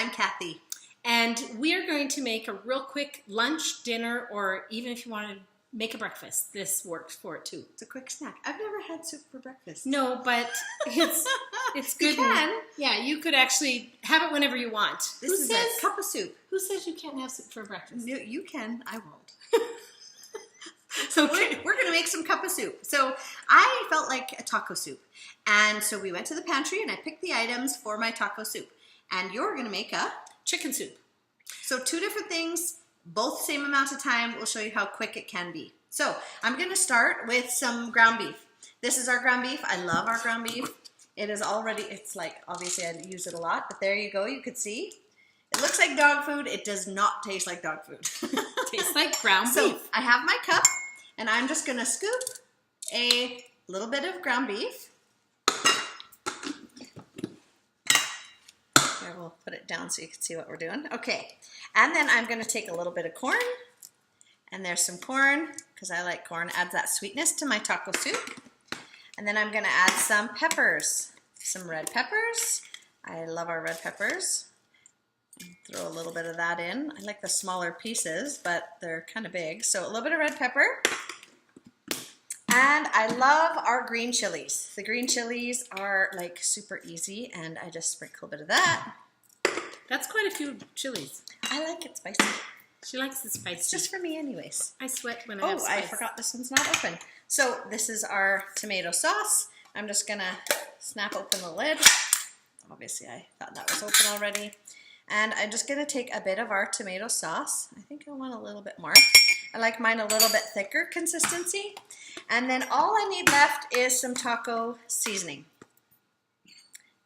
I'm Kathy. And we're going to make a real quick lunch, dinner, or even if you want to make a breakfast, this works for it too. It's a quick snack. I've never had soup for breakfast. No, but it's good. You can. Yeah, you could actually have it whenever you want. This is a cup of soup. Who says you can't have soup for breakfast? You can. I won't. So we're going to make some cup of soup. So I felt like a taco soup. And so we went to the pantry and I picked the items for my taco soup. And you're going to make a chicken soup. So 2 different things, both the same amount of time. We'll show you how quick it can be. So I'm going to start with some ground beef. This is our ground beef. I love our ground beef. It is already, it's like, obviously I use it a lot, but there you go. You could see. It looks like dog food. It does not taste like dog food. Tastes like ground beef. So I have my cup and I'm just going to scoop a little bit of ground beef. Here, we'll put it down so you can see what we're doing. Okay, and then I'm going to take a little bit of corn, and there's some corn, because I like corn. Adds that sweetness to my taco soup. And then I'm going to add some peppers, some red peppers. I love our red peppers. Throw a little bit of that in. I like the smaller pieces, but they're kind of big. So a little bit of red pepper. And I love our green chilies. The green chilies are like super easy, and I just sprinkle a bit of that. That's quite a few chilies. I like it spicy. She likes the spice. It's just for me anyways. I sweat when I have spice. Oh, I forgot this one's not open. So this is our tomato sauce. I'm just gonna snap open the lid. Obviously I thought that was open already. And I'm just gonna take a bit of our tomato sauce. I think I want a little bit more. I like mine a little bit thicker consistency. And then all I need left is some taco seasoning.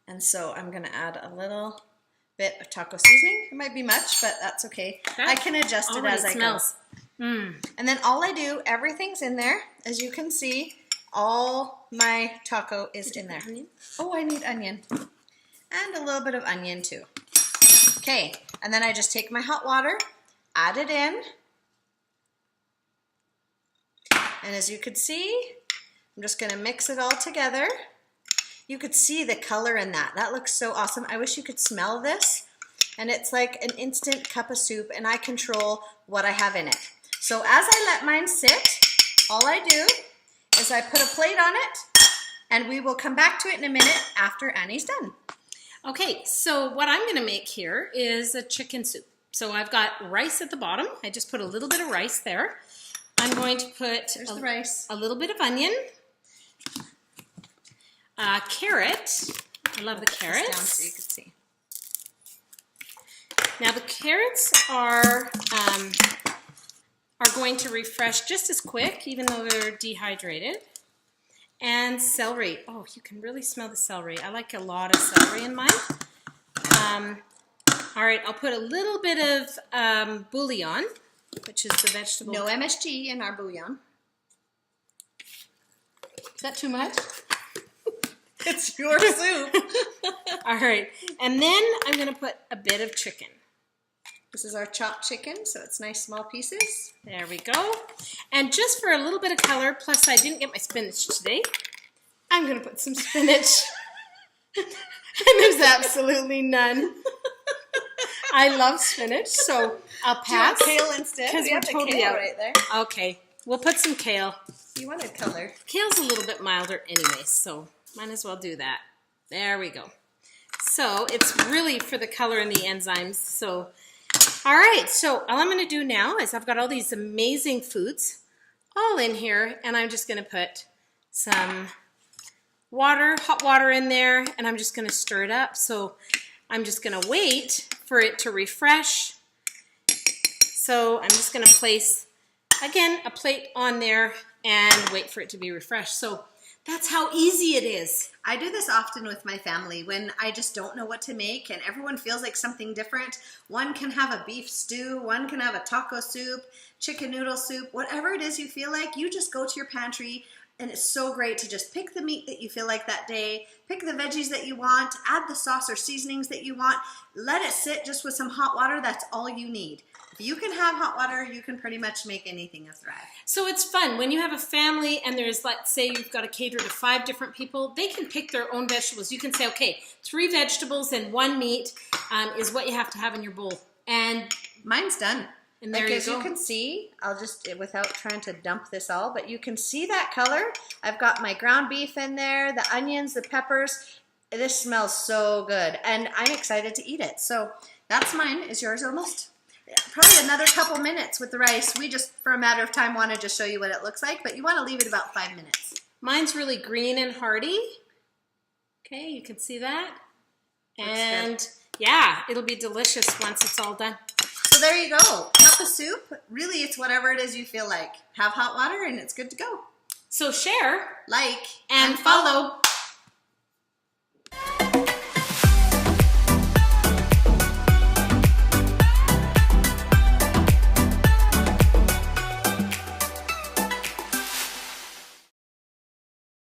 And so I'm gonna add a little bit of taco seasoning. It might be much, but that's okay. I can adjust it as I go. And then all I do, everything's in there. As you can see, all my taco is in there. Oh, I need onion. And a little bit of onion too. Okay, and then I just take my hot water, add it in. And as you can see, I'm just gonna mix it all together. You could see the color in that. That looks so awesome. I wish you could smell this. And it's like an instant cup of soup, and I control what I have in it. So as I let mine sit, all I do is I put a plate on it, and we will come back to it in a minute after Annie's done. Okay, so what I'm gonna make here is a chicken soup. So I've got rice at the bottom. I just put a little bit of rice there. I'm going to put the rice. A little bit of onion, carrot. I love the carrots. Down so you can see. Now the carrots are going to refresh just as quick, even though they're dehydrated. And celery. Oh, you can really smell the celery. I like a lot of celery in mine. All right, I'll put a little bit of bouillon, which is the vegetable. No MSG in our bouillon. Is that too much? It's your soup. All right, and then I'm going to put a bit of chicken. This is our chopped chicken, so it's nice small pieces. There we go. And just for a little bit of color, plus I didn't get my spinach today, I'm going to put some spinach. And there's absolutely none. I love spinach, so I'll pass. Do you want kale instead? Because we're totally kale out. Right there. Okay, we'll put some kale. You wanted color. Kale's a little bit milder anyway, so might as well do that. There we go. So it's really for the color and the enzymes. So, all right, so all I'm going to do now is I've got all these amazing foods all in here, and I'm just going to put some water, hot water in there, and I'm just going to stir it up. So I'm just going to wait for it to refresh. So I'm just going to place, again, a plate on there and wait for it to be refreshed. So that's how easy it is. I do this often with my family when I just don't know what to make and everyone feels like something different. One can have a beef stew, one can have a taco soup, chicken noodle soup, whatever it is you feel like, you just go to your pantry, And it's so great to just pick the meat that you feel like that day, pick the veggies that you want, add the sauce or seasonings that you want, let it sit just with some hot water. That's all you need. If you can have hot water, you can pretty much make anything a thrive. So it's fun when you have a family and there's, let's say you've got to cater to 5 different people, they can pick their own vegetables. You can say, okay, 3 vegetables and 1 meat is what you have to have in your bowl. And mine's done. And there like you as go. you can see, I'll just, without trying to dump this all, but you can see that color. I've got my ground beef in there, the onions, the peppers. This smells so good, and I'm excited to eat it. So that's mine. Is yours almost? Probably another couple minutes with the rice. We just, for a matter of time, want to just show you what it looks like, but you want to leave it about 5 minutes. Mine's really green and hearty. Okay, you can see that. And yeah, it'll be delicious once it's all done. So there you go. Cup of soup. Really, it's whatever it is you feel like. Have hot water and it's good to go. So share, Like, and follow.